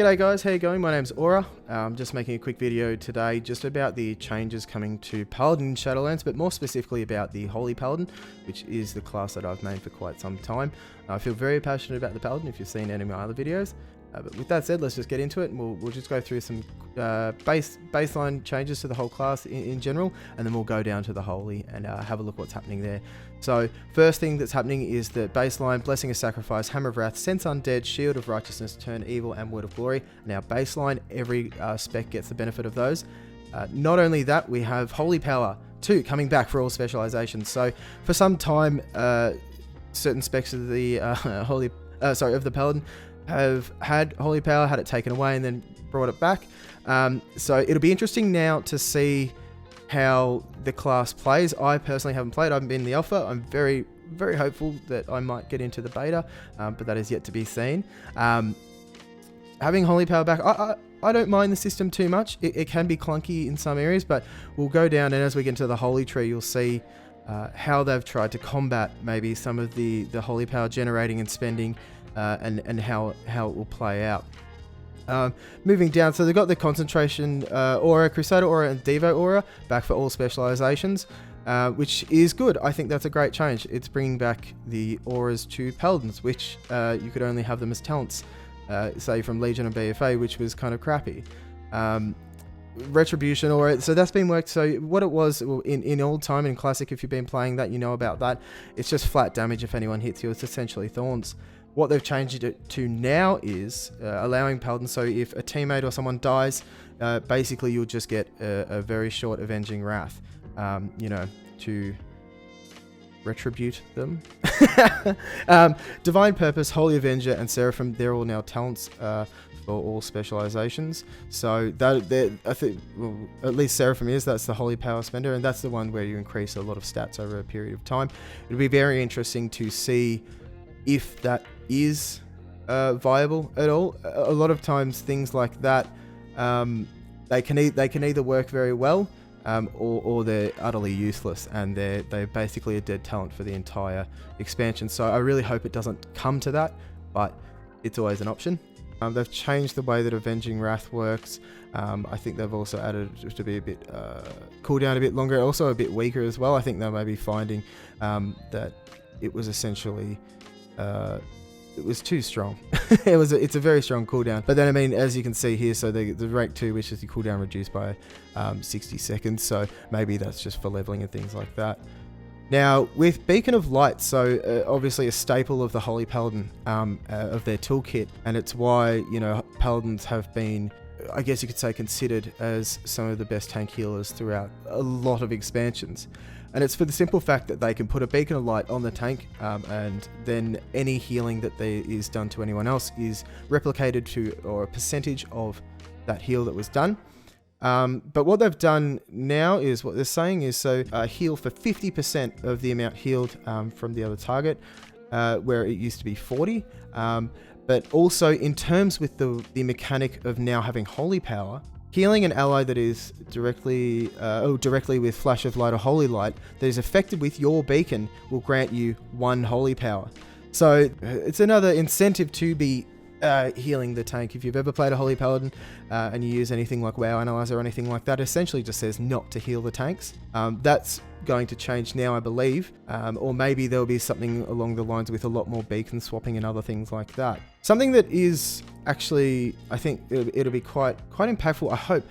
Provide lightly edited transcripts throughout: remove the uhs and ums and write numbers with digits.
G'day guys, how you going? My name's Aura. I'm just making a quick video today just about the changes coming to Paladin in Shadowlands, but more specifically about the Holy Paladin, which is the class that I've made for quite some time. I feel very passionate about the Paladin if you've seen any of my other videos. But with that said, let's just get into it, and we'll just go through some baseline changes to the whole class in general, and then we'll go down to the Holy and have a look what's happening there. So first thing that's happening is the baseline Blessing of Sacrifice, Hammer of Wrath, Sense Undead, Shield of Righteousness, Turn Evil, and Word of Glory. Now baseline, every spec gets the benefit of those. Not only that, we have Holy Power 2 coming back for all specializations. So for some time, certain specs of the of the Paladin have had Holy Power, had it taken away and then brought it back. So it'll be interesting now to see how the class plays. I personally haven't played, I haven't been in the alpha. I'm very, very hopeful that I might get into the beta, but that is yet to be seen. Having Holy Power back, I don't mind the system too much. It can be clunky in some areas, but we'll go down, and as we get into the Holy Tree, you'll see how they've tried to combat maybe some of the Holy Power generating and spending, and how it will play out. Moving down, so they've got the Concentration Aura, Crusader Aura, and Devo Aura back for all specializations, which is good. I think that's a great change. It's bringing back the auras to Paladins, which you could only have them as talents, say from Legion and BFA, which was kind of crappy. Retribution Aura, so that's been worked. So what it was in old time, in Classic, if you've been playing that, you know about that. It's just flat damage if anyone hits you. It's essentially Thorns. What they've changed it to now is allowing Paladins, so if a teammate or someone dies, basically you'll just get a very short Avenging Wrath, to retribute them. Divine Purpose, Holy Avenger, and Seraphim, they're all now talents for all specializations. So that I think, well, at least Seraphim is, that's the Holy Power spender, and that's the one where you increase a lot of stats over a period of time. It'll be very interesting to see if that is viable at all. A lot of times things like that, they can either work very well, or they're utterly useless, and they're basically a dead talent for the entire expansion. So I really hope it doesn't come to that, but it's always an option. They've changed the way that Avenging Wrath works. I think they've also added just to be a bit cooldown a bit longer, also a bit weaker as well. I think they may be finding that it was essentially it was too strong. It's a very strong cooldown. But then, I mean, as you can see here, so the rank 2, which is the cooldown reduced by 60 seconds. So maybe that's just for leveling and things like that. Now, with Beacon of Light, so obviously a staple of the Holy Paladin, of their toolkit, and it's why, Paladins have been, I guess you could say, considered as some of the best tank healers throughout a lot of expansions. And it's for the simple fact that they can put a Beacon of Light on the tank, and then any healing that is done to anyone else is replicated to, or a percentage of that heal that was done. But what they've done now is, what they're saying is, so heal for 50% of the amount healed from the other target, where it used to be 40. But also in terms with the mechanic of now having Holy Power, healing an ally that is directly with Flash of Light or Holy Light that is affected with your beacon will grant you 1 Holy Power. So it's another incentive to be healing the tank. If you've ever played a Holy Paladin and you use anything like WoW Analyzer or anything like that, essentially just says not to heal the tanks. That's going to change now, I believe, or maybe there'll be something along the lines with a lot more beacon swapping and other things like that. Something that is actually, I think it'll be quite impactful, I hope,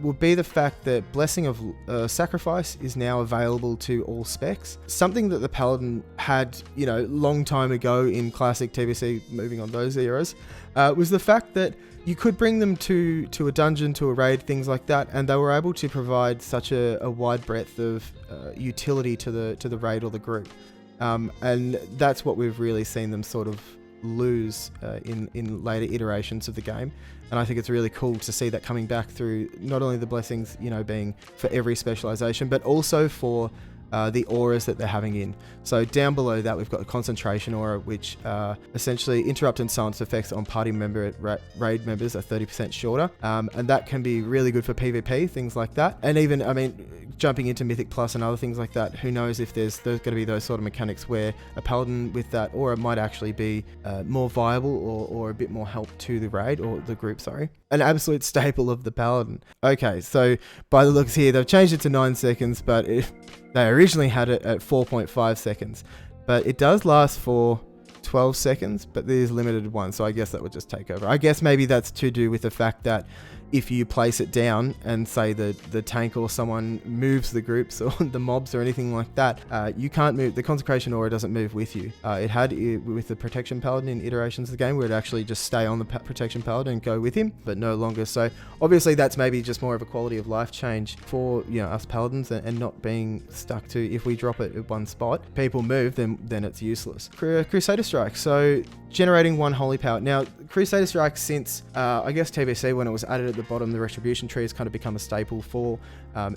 would be the fact that Blessing of Sacrifice is now available to all specs. Something that the Paladin had, long time ago in Classic TBC, moving on those eras, was the fact that you could bring them to a dungeon, to a raid, things like that, and they were able to provide such a wide breadth of utility to the raid or the group. And that's what we've really seen them sort of lose in later iterations of the game. And I think it's really cool to see that coming back through not only the blessings, being for every specialization, but also for the auras that they're having in. So down below that, we've got the concentration aura, which essentially interrupt and silence effects on party member raid members are 30% shorter. And that can be really good for PvP, things like that. And even, I mean, jumping into Mythic Plus and other things like that, who knows if there's going to be those sort of mechanics where a Paladin with that aura might actually be more viable or a bit more help to the raid, or the group, sorry. An absolute staple of the Paladin. Okay, so by the looks here, they've changed it to 9 seconds, but they originally had it at 4.5 seconds. But it does last for 12 seconds, but there's limited one, so I guess that would just take over. I guess maybe that's to do with the fact that if you place it down and say the tank or someone moves the groups or the mobs or anything like that, you can't move. The consecration aura doesn't move with you. It had with the protection paladin in iterations of the game where it actually just stay on the protection paladin and go with him, but no longer. So obviously that's maybe just more of a quality of life change for us paladins, and not being stuck to, if we drop it at one spot, people move, then it's useless. Crusader Strike. So generating 1 holy power. Now Crusader Strike, since I guess TBC, when it was added at the bottom, the retribution tree has kind of become a staple for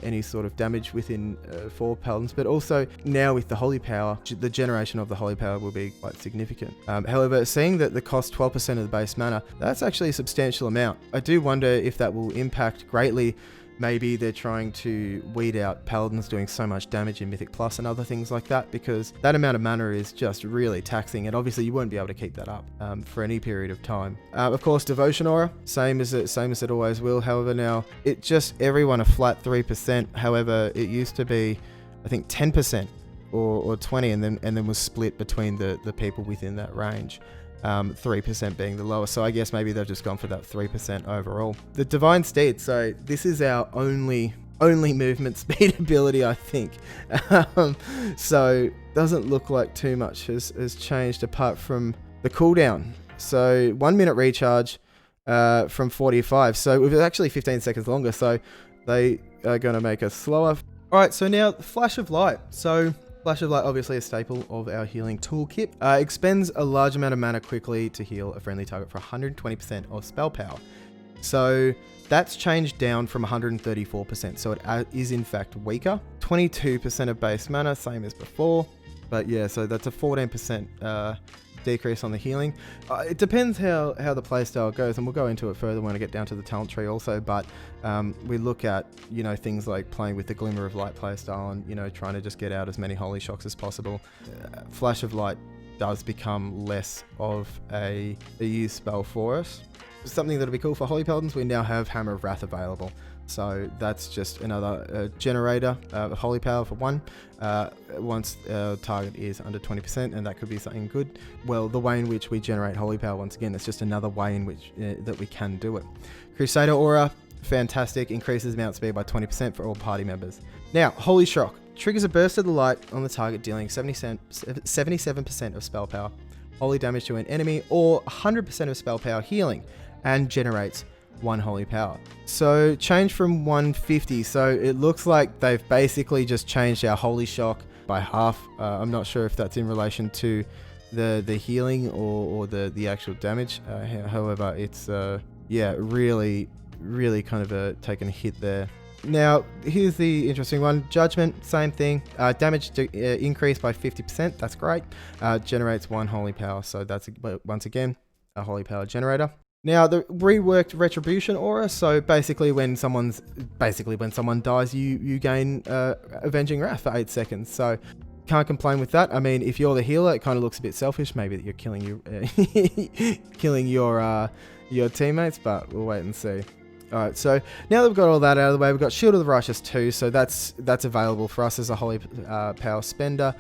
any sort of damage within for paladins, but also now with the holy power, the generation of the holy power will be quite significant. However, seeing that the cost 12% of the base mana, that's actually a substantial amount. I do wonder if that will impact greatly. Maybe they're trying to weed out paladins doing so much damage in Mythic Plus and other things like that, because that amount of mana is just really taxing, and obviously you won't be able to keep that up for any period of time. Of course, Devotion Aura, same as it always will. However, now it just everyone a flat 3%. However, it used to be, I think, 10% or 20, and then was split between the people within that range. 3% being the lowest, so I guess maybe they've just gone for that 3% overall. The Divine Steed, so this is our only movement speed ability, I think. So doesn't look like too much has changed apart from the cooldown. So 1 minute recharge from 45, so it was actually 15 seconds longer, so they are going to make us slower. Alright, so now Flash of Light. So Flash of Light, obviously a staple of our healing toolkit, expends a large amount of mana quickly to heal a friendly target for 120% of spell power. So that's changed down from 134%, so it is in fact weaker. 22% of base mana, same as before, but yeah, so that's a 14% decrease on the healing. It depends how the playstyle goes, and we'll go into it further when I get down to the talent tree also, but we look at things like playing with the Glimmer of Light playstyle and trying to just get out as many holy shocks as possible. Flash of Light does become less of a used spell for us. Something that'll be cool for Holy Paladins, we now have Hammer of Wrath available. So that's just another generator of holy power for 1 once our target is under 20%, and that could be something good. Well, the way in which we generate holy power, once again, it's just another way in which that we can do it. Crusader Aura, fantastic, increases mount speed by 20% for all party members. Now, Holy Shock triggers a burst of the light on the target, dealing 77% of spell power, holy damage to an enemy, or 100% of spell power healing, and generates 1 holy power. So change from 150, so it looks like they've basically just changed our holy shock by half. I'm not sure if that's in relation to the healing or the actual damage. However, it's really kind of taken a hit there. Now here's the interesting one. Judgment, same thing. Damage increased by 50%, that's great. Generates 1 holy power, so that's once again a holy power generator. Now, the reworked Retribution Aura, so basically when someone dies, you gain Avenging Wrath for 8 seconds, so can't complain with that. I mean, if you're the healer, it kind of looks a bit selfish, maybe that you're killing your teammates, but we'll wait and see. Alright, so now that we've got all that out of the way, we've got Shield of the Righteous too, so that's available for us as a holy power spender.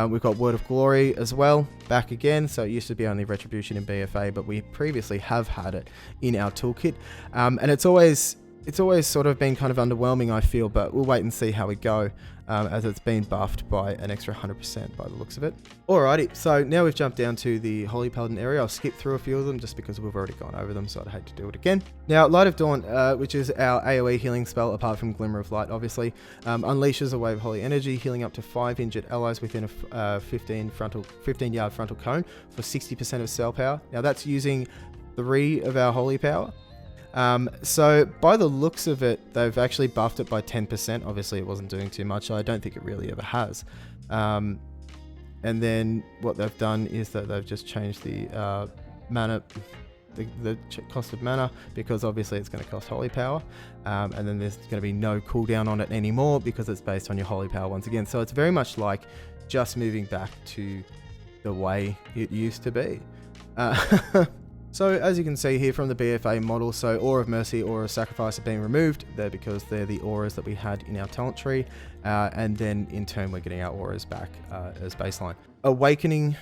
We've got Word of Glory as well, back again, so it used to be only Retribution in BFA, but we previously have had it in our toolkit, and it's always sort of been kind of underwhelming, I feel, but we'll wait and see how we go, as it's been buffed by an extra 100% by the looks of it. Alrighty, so now we've jumped down to the Holy Paladin area. I'll skip through a few of them just because we've already gone over them, so I'd hate to do it again. Now, Light of Dawn, which is our AoE healing spell, apart from Glimmer of Light, obviously, unleashes a wave of holy energy, healing up to 5 injured allies within a 15-yard frontal cone for 60% of spell power. Now, that's using 3 of our holy power. So by the looks of it, they've actually buffed it by 10%. Obviously, it wasn't doing too much. So I don't think it really ever has. And then what they've done is that they've just changed the mana, the cost of mana, because obviously it's going to cost holy power. And then there's going to be no cooldown on it anymore because it's based on your holy power once again. So it's very much like just moving back to the way it used to be. So as you can see here from the BFA model, so Aura of Mercy, Aura of Sacrifice are being removed. They're because they're the auras that we had in our talent tree. And then in turn, we're getting our auras back as baseline. Awakening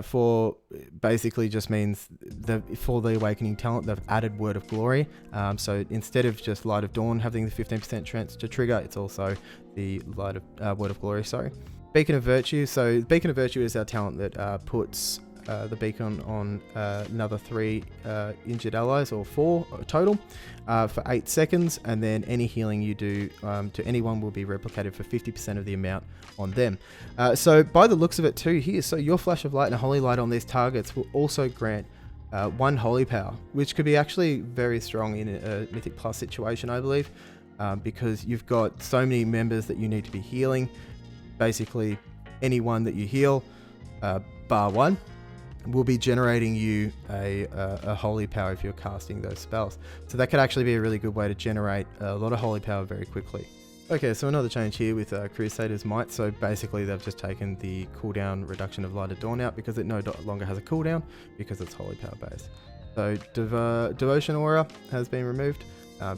for basically just means for the Awakening talent, they've added Word of Glory. So instead of just Light of Dawn having the 15% chance to trigger, it's also the Word of Glory, sorry. Beacon of Virtue. So Beacon of Virtue is our talent that puts the beacon on another 3 injured allies, or 4 total, for 8 seconds, and then any healing you do to anyone will be replicated for 50% of the amount on them. So by the looks of it too here, so your Flash of Light and Holy Light on these targets will also grant 1 holy power, which could be actually very strong in a Mythic Plus situation, I believe, because you've got so many members that you need to be healing. Basically anyone that you heal, bar 1, will be generating you a holy power if you're casting those spells. So that could actually be a really good way to generate a lot of holy power very quickly. Okay, so another change here with Crusader's Might. So basically they've just taken the cooldown reduction of Light of Dawn out because it no longer has a cooldown because it's holy power based. So Devotion Aura has been removed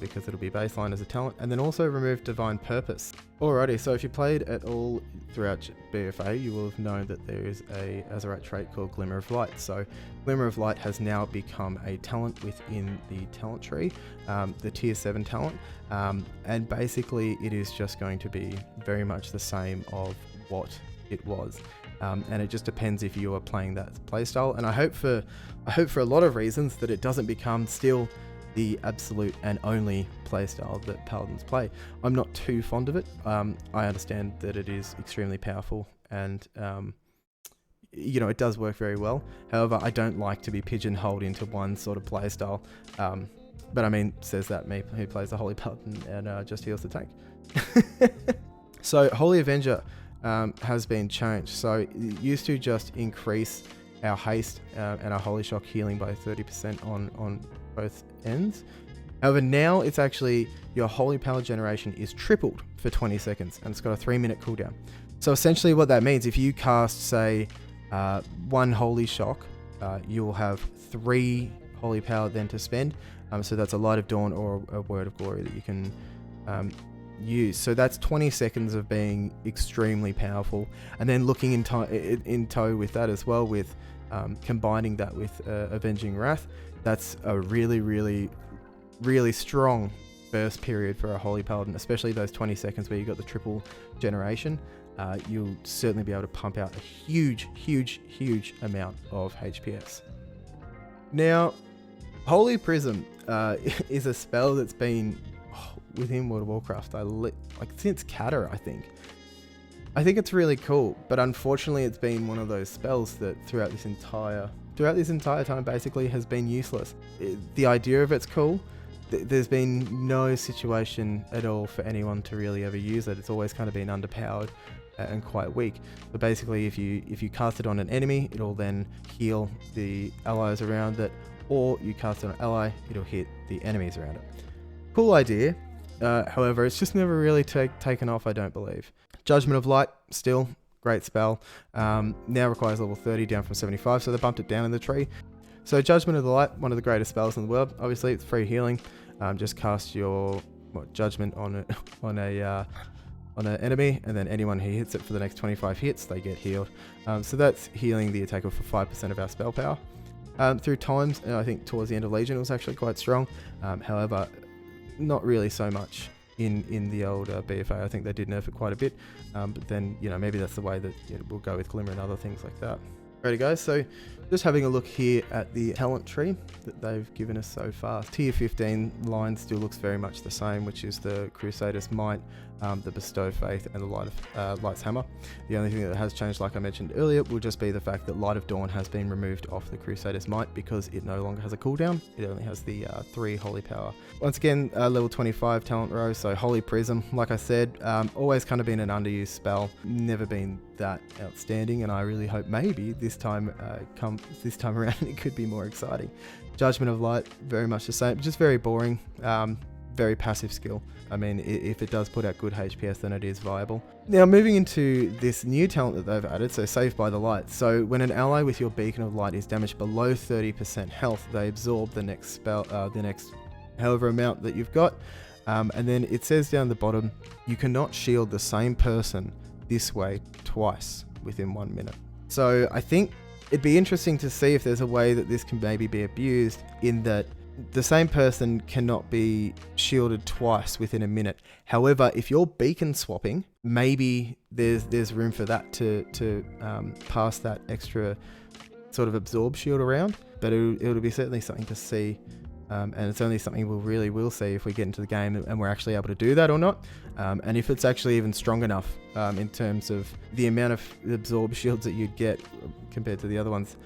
because it'll be baseline as a talent, and then also remove Divine Purpose. Alrighty, so if you played at all throughout BFA, you will have known that there is a Azerite trait called Glimmer of Light. So Glimmer of Light has now become a talent within the talent tree, the tier 7 talent, and basically it is just going to be very much the same of what it was. And it just depends if you are playing that playstyle, and I hope for a lot of reasons that it doesn't become still the absolute and only playstyle that Paladins play. I'm not too fond of it. I understand that it is extremely powerful and you know, it does work very well. However, I don't like to be pigeonholed into one sort of playstyle. But I mean, says that me who plays the Holy Paladin and just heals the tank. So Holy Avenger has been changed. So it used to just increase our haste and our Holy Shock healing by 30% on both ends. However, now it's actually your holy power generation is tripled for 20 seconds and it's got a 3-minute cooldown. So essentially what that means, if you cast say 1 holy shock, you'll have 3 holy power then to spend. So that's a Light of Dawn or a Word of Glory that you can use. So that's 20 seconds of being extremely powerful, and then looking in tow with that as well, with combining that with Avenging Wrath. That's a really, really, really strong burst period for a Holy Paladin, especially those 20 seconds where you got the triple generation. You'll certainly be able to pump out a huge, huge, huge amount of HPS. Now, Holy Prism is a spell that's been within World of Warcraft like since Cata, I think. I think it's really cool, but unfortunately it's been one of those spells that throughout this entire time basically has been useless. The idea of it's cool. There's been no situation at all for anyone to really ever use it. It's always kind of been underpowered and quite weak. But basically if you cast it on an enemy, it'll then heal the allies around it, or you cast it on an ally, it'll hit the enemies around it. Cool idea. However, it's just never really taken off, I don't believe. Judgment of Light, still great spell. Now requires level 30 down from 75, so they bumped it down in the tree. So Judgment of the Light, one of the greatest spells in the world. Obviously, it's free healing. Just cast your Judgment on an enemy, and then anyone who hits it for the next 25 hits, they get healed. So that's healing the attacker for 5% of our spell power. Through times, and I think towards the end of Legion, it was actually quite strong. However, not really so much in the old BFA. I think they did nerf it quite a bit, but then, you know, maybe that's the way that we'll go with Glimmer and other things like that. Alrighty guys, so just having a look here at the talent tree that they've given us so far. Tier 15 line still looks very much the same, which is the Crusader's Might, the Bestow Faith, and the Light's Hammer. The only thing that has changed, like I mentioned earlier, will just be the fact that Light of Dawn has been removed off the Crusader's Might because it no longer has a cooldown. It only has the 3 Holy Power. Once again, level 25 talent row, so Holy Prism, like I said, always kind of been an underused spell, never been that outstanding, and I really hope maybe this time around it could be more exciting. Judgment of Light, very much the same, just very boring, very passive skill. I mean, if it does put out good HPS, then it is viable. Now, moving into this new talent that they've added, so Saved by the Light. So when an ally with your Beacon of Light is damaged below 30% health, they absorb the next spell, the next however amount that you've got. And then it says down the bottom, you cannot shield the same person this way twice within 1 minute. So I think it'd be interesting to see if there's a way that this can maybe be abused, in that the same person cannot be shielded twice within a minute. However, if you're beacon swapping, maybe there's room for that to pass that extra sort of absorb shield around. But it'll be certainly something to see. And it's only something we'll see if we get into the game and we're actually able to do that or not. And if it's actually even strong enough in terms of the amount of absorb shields that you'd get compared to the other ones.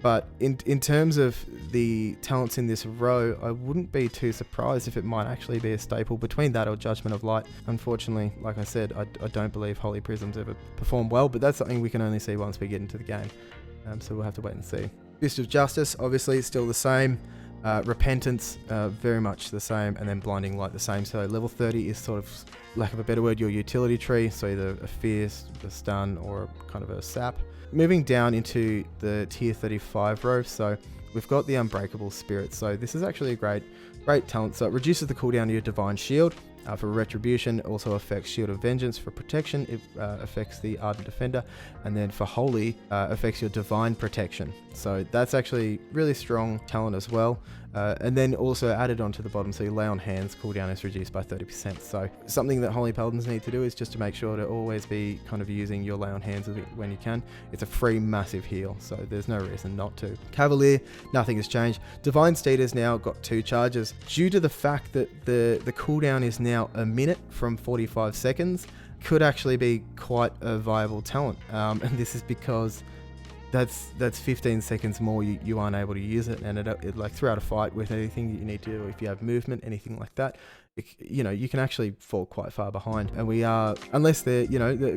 But in terms of the talents in this row, I wouldn't be too surprised if it might actually be a staple between that or Judgment of Light. Unfortunately, like I said, I don't believe Holy Prisms ever perform well, but that's something we can only see once we get into the game. So we'll have to wait and see. Fist of Justice, obviously, still the same. Repentance, very much the same, and then Blinding Light the same. So level 30 is sort of, lack of a better word, your utility tree, so either a Fierce, a Stun, or kind of a Sap. Moving down into the tier 35 row, so we've got the Unbreakable Spirit. So this is actually a great talent. So it reduces the cooldown of your Divine Shield. For Retribution, it also affects Shield of Vengeance. For Protection, it affects the Ardent Defender. And then for Holy, affects your Divine Protection. So that's actually really strong talent as well. And then also added onto the bottom, so your Lay on Hands cooldown is reduced by 30%. So something that Holy Paladins need to do is just to make sure to always be kind of using your Lay on Hands when you can. It's a free massive heal, so there's no reason not to. Cavalier, nothing has changed. Divine Steed has now got 2 charges. Due to the fact that the cooldown is now a minute from 45 seconds, could actually be quite a viable talent. And this is because that's 15 seconds more you aren't able to use it, and it like throughout a fight with anything that you need to do, if you have movement, anything like that, you can actually fall quite far behind. And we are, unless they're,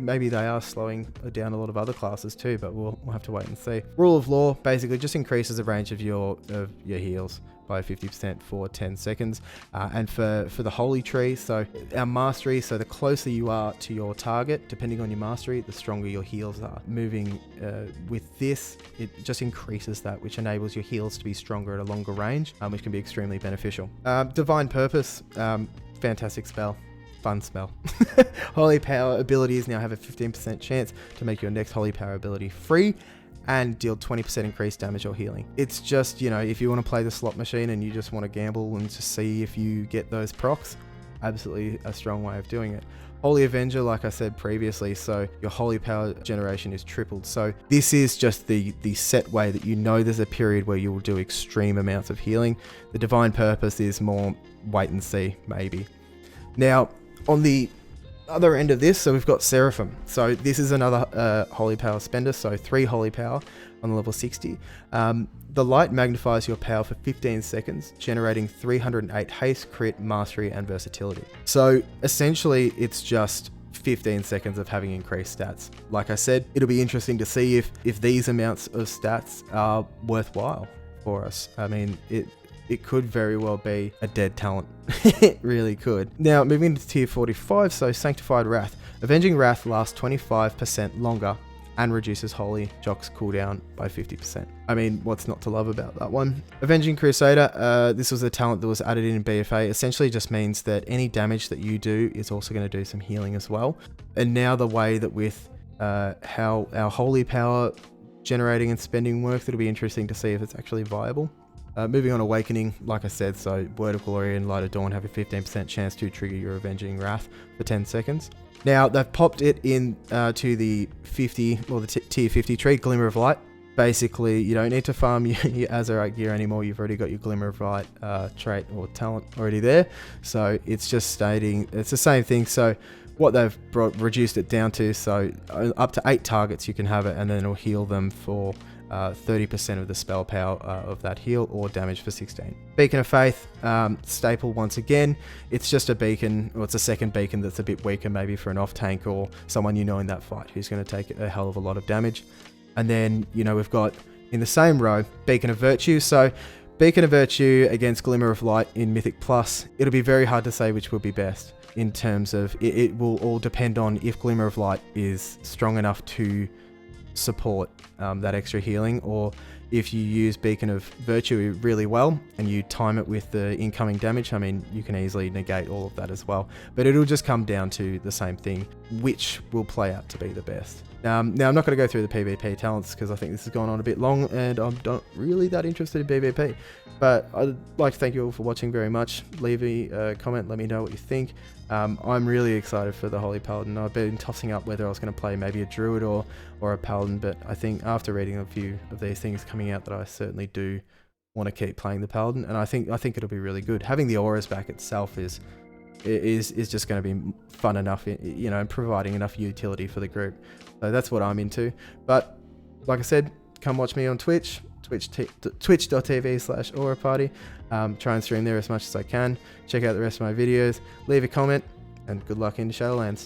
maybe they are slowing down a lot of other classes too, but we'll have to wait and see. Rule of Law basically just increases the range of your heals by 50% for 10 seconds. And for the Holy Tree, so our Mastery, so the closer you are to your target, depending on your Mastery, the stronger your heals are. Moving with this, it just increases that, which enables your heals to be stronger at a longer range, which can be extremely beneficial. Divine Purpose, fantastic spell. Fun spell. Holy Power abilities now have a 15% chance to make your next Holy Power ability free and deal 20% increased damage or healing. It's just, if you want to play the slot machine and you just want to gamble and just see if you get those procs, absolutely a strong way of doing it. Holy Avenger, like I said previously, so your Holy Power generation is tripled. So this is just the set way that there's a period where you will do extreme amounts of healing. The Divine Purpose is more wait and see, maybe. Now, on the other end of this, so we've got Seraphim. So this is another Holy Power spender, so 3 Holy Power on the level 60. The Light magnifies your power for 15 seconds, generating 308 haste, crit, mastery, and versatility. So essentially, it's just 15 seconds of having increased stats. Like I said, it'll be interesting to see if these amounts of stats are worthwhile for us. I mean, it could very well be a dead talent. It really could. Now, moving to tier 45, so Sanctified Wrath. Avenging Wrath lasts 25% longer and reduces Holy Jock's cooldown by 50%. I mean, what's not to love about that one? Avenging Crusader, this was a talent that was added in BFA. Essentially just means that any damage that you do is also going to do some healing as well. And now the way that with how our Holy Power generating and spending works, it'll be interesting to see if it's actually viable. Moving on, Awakening, like I said, so Word of Glory and Light of Dawn have a 15% chance to trigger your Avenging Wrath for 10 seconds. Now, they've popped it in to the 50, or the tier 50 tree, Glimmer of Light. basically you don't need to farm your Azerite gear anymore. You've already got your Glimmer of Light trait or talent already there, so it's just stating it's the same thing. So what they've reduced it down to, so up to 8 targets you can have it, and then it'll heal them for 30% of the spell power of that heal, or damage for 16. Beacon of Faith, staple once again. It's just a beacon, or it's a second beacon that's a bit weaker maybe for an off tank or someone you know in that fight who's going to take a hell of a lot of damage. And then, you know, we've got in the same row, Beacon of Virtue. So Beacon of Virtue against Glimmer of Light in Mythic Plus. It'll be very hard to say which will be best in terms of, it will all depend on if Glimmer of Light is strong enough to support that extra healing, or if you use Beacon of Virtue really well and you time it with the incoming damage. I mean, you can easily negate all of that as well, but it'll just come down to the same thing, which will play out to be the best. Now I'm not going to go through the PvP talents because I think this has gone on a bit long and I'm not really that interested in PvP, but I'd like to thank you all for watching very much. Leave a comment, let me know what you think. I'm really excited for the Holy Paladin. I've been tossing up whether I was going to play maybe a Druid or a Paladin, but I think after reading a few of these things coming out that I certainly do want to keep playing the Paladin, and I think it'll be really good. Having the auras back itself is just going to be fun enough, you know, and providing enough utility for the group. So that's what I'm into. But like I said, come watch me on Twitch, twitch.tv/auraparty. Try and stream there as much as I can. Check out the rest of my videos, leave a comment, and good luck in Shadowlands.